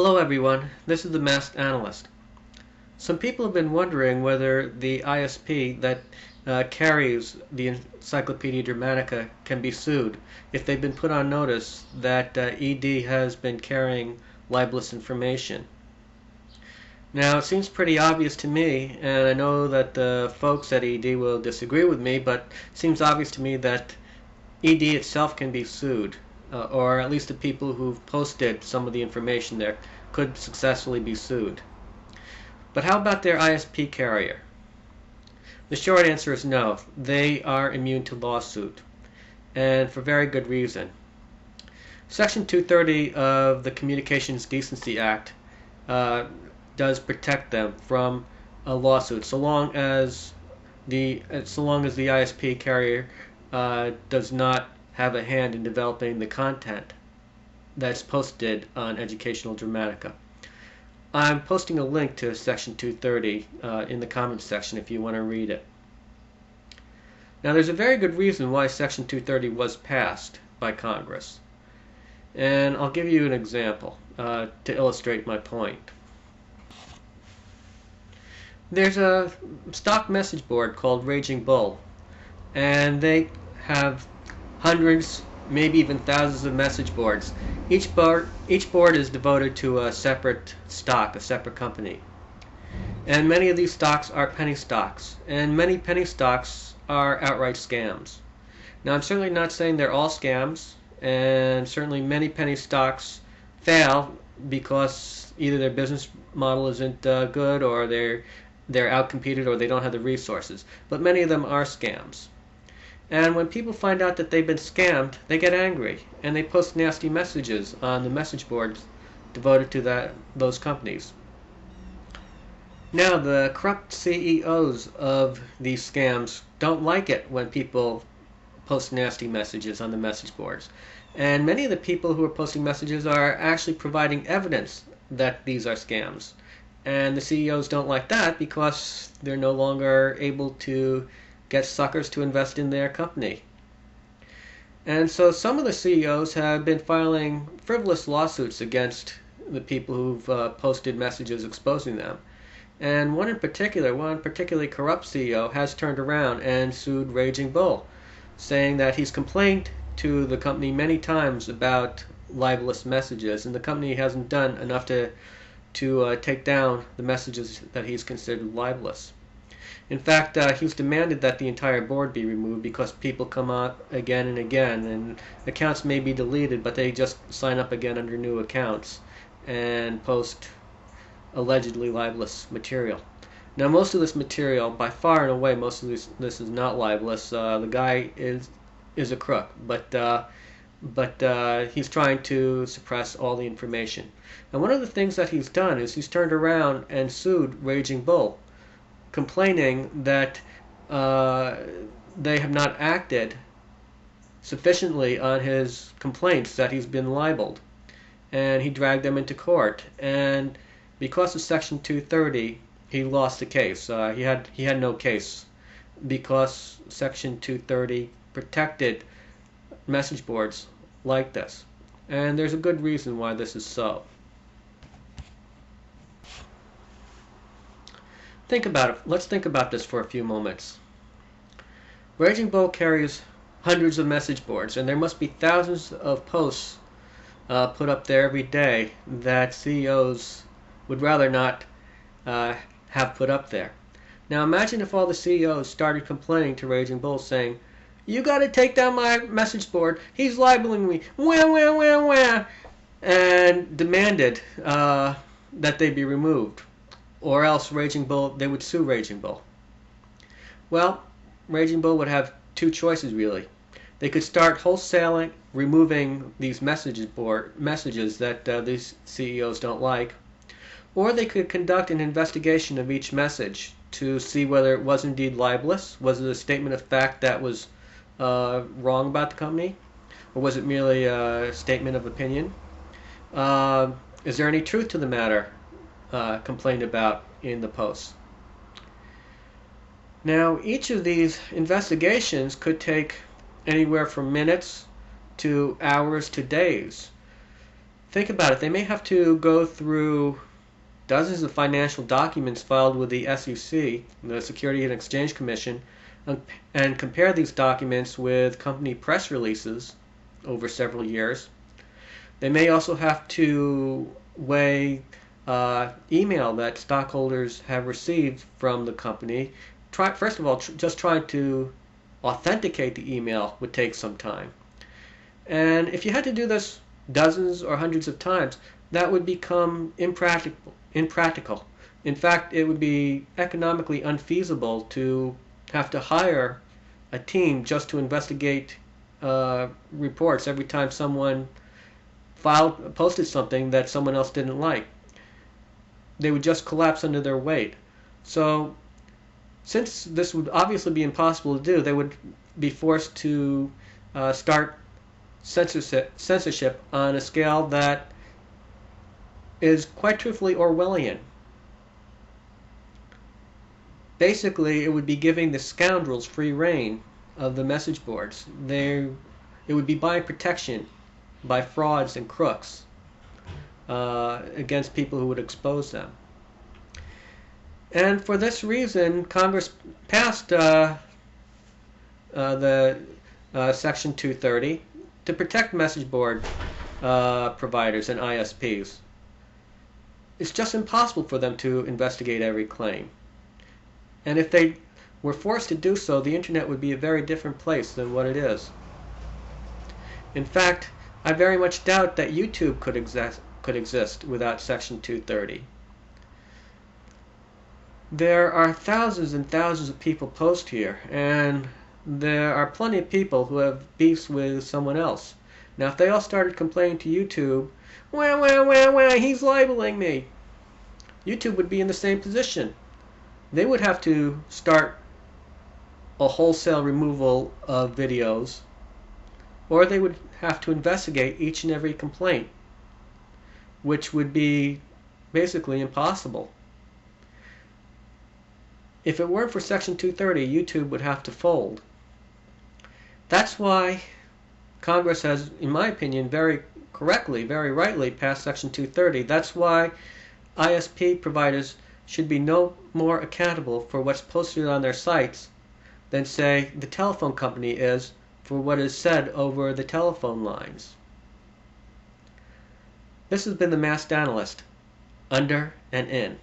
Hello everyone, this is the Masked Analyst. Some people have been wondering whether the ISP that carries the Encyclopedia Dramatica can be sued if they've been put on notice that ED has been carrying libelous information. Now it seems pretty obvious to me, and I know that the folks at ED will disagree with me, but it seems obvious to me that ED itself can be sued. Or at least the people who've posted some of the information there could successfully be sued. But how about their ISP carrier? The short answer is no. They are immune to lawsuit, and for very good reason. Section 230 of the Communications Decency Act does protect them from a lawsuit, so long as the ISP carrier does not have a hand in developing the content that's posted on Educational Dramatica. I'm posting a link to Section 230 in the comments section if you want to read it. Now there's a very good reason why Section 230 was passed by Congress, and I'll give you an example to illustrate my point. There's a stock message board called Raging Bull, and they have hundreds, maybe even thousands of message boards. Each board is devoted to a separate stock, a separate company. And many of these stocks are penny stocks, and many penny stocks are outright scams. Now I'm certainly not saying they're all scams, and certainly many penny stocks fail because either their business model isn't good, or they're outcompeted, or they don't have the resources. But many of them are scams. And when people find out that they've been scammed, they get angry, and they post nasty messages on the message boards devoted to those companies. Now, the corrupt CEOs of these scams don't like it when people post nasty messages on the message boards. And many of the people who are posting messages are actually providing evidence that these are scams. And the CEOs don't like that because they're no longer able to get suckers to invest in their company. And so some of the CEOs have been filing frivolous lawsuits against the people who've posted messages exposing them. And one particularly corrupt CEO has turned around and sued Raging Bull, saying that he's complained to the company many times about libelous messages, and the company hasn't done enough to take down the messages that he's considered libelous. In fact, he's demanded that the entire board be removed because people come out again and again, and accounts may be deleted, but they just sign up again under new accounts and post allegedly libelous material. Now, most of this material, by far and away, most of this is not libelous. The guy is a crook, but he's trying to suppress all the information. And one of the things that he's done is he's turned around and sued Raging Bull, complaining that they have not acted sufficiently on his complaints that he's been libeled, and he dragged them into court. And because of Section 230, he lost the case. He had no case because Section 230 protected message boards like this, and there's a good reason why this is so. Think about it. Let's think about this for a few moments. Raging Bull carries hundreds of message boards, and there must be thousands of posts put up there every day that CEOs would rather not have put up there. Now imagine if all the CEOs started complaining to Raging Bull, saying, "You got to take down my message board. He's libeling me. Wah, wah, wah, wah," and demanded that they be removed. Or else they would sue Raging Bull. Well, Raging Bull would have two choices, really. They could start wholesaling, removing these messages that these CEOs don't like, or they could conduct an investigation of each message to see whether it was indeed libelous. Was it a statement of fact that was wrong about the company, or was it merely a statement of opinion? Is there any truth to the matter complained about in the posts? Now, each of these investigations could take anywhere from minutes to hours to days. Think about it. They may have to go through dozens of financial documents filed with the SEC, the Security and Exchange Commission, and compare these documents with company press releases over several years. They may also have to weigh email that stockholders have received from the company. First of all, just trying to authenticate the email would take some time. And if you had to do this dozens or hundreds of times, that would become impractical. In fact, it would be economically unfeasible to have to hire a team just to investigate reports every time someone posted something that someone else didn't like. They would just collapse under their weight. So, since this would obviously be impossible to do, they would be forced to start censorship on a scale that is quite truthfully Orwellian. Basically, it would be giving the scoundrels free rein of the message boards. It would be buying protection by frauds and crooks against people who would expose them. And for this reason, Congress passed the Section 230 to protect message board providers and ISPs. It's just impossible for them to investigate every claim. And if they were forced to do so, the internet would be a very different place than what it is. In fact, I very much doubt that YouTube could exist without Section 230. There are thousands and thousands of people post here, and there are plenty of people who have beefs with someone else. Now, if they all started complaining to YouTube, he's libeling me, YouTube would be in the same position. They would have to start a wholesale removal of videos, or they would have to investigate each and every complaint, which would be basically impossible. If it weren't for Section 230, YouTube would have to fold. That's why Congress has, in my opinion, very correctly, very rightly passed Section 230. That's why ISP providers should be no more accountable for what's posted on their sites than, say, the telephone company is for what is said over the telephone lines. This has been the Masked Analyst, under and in.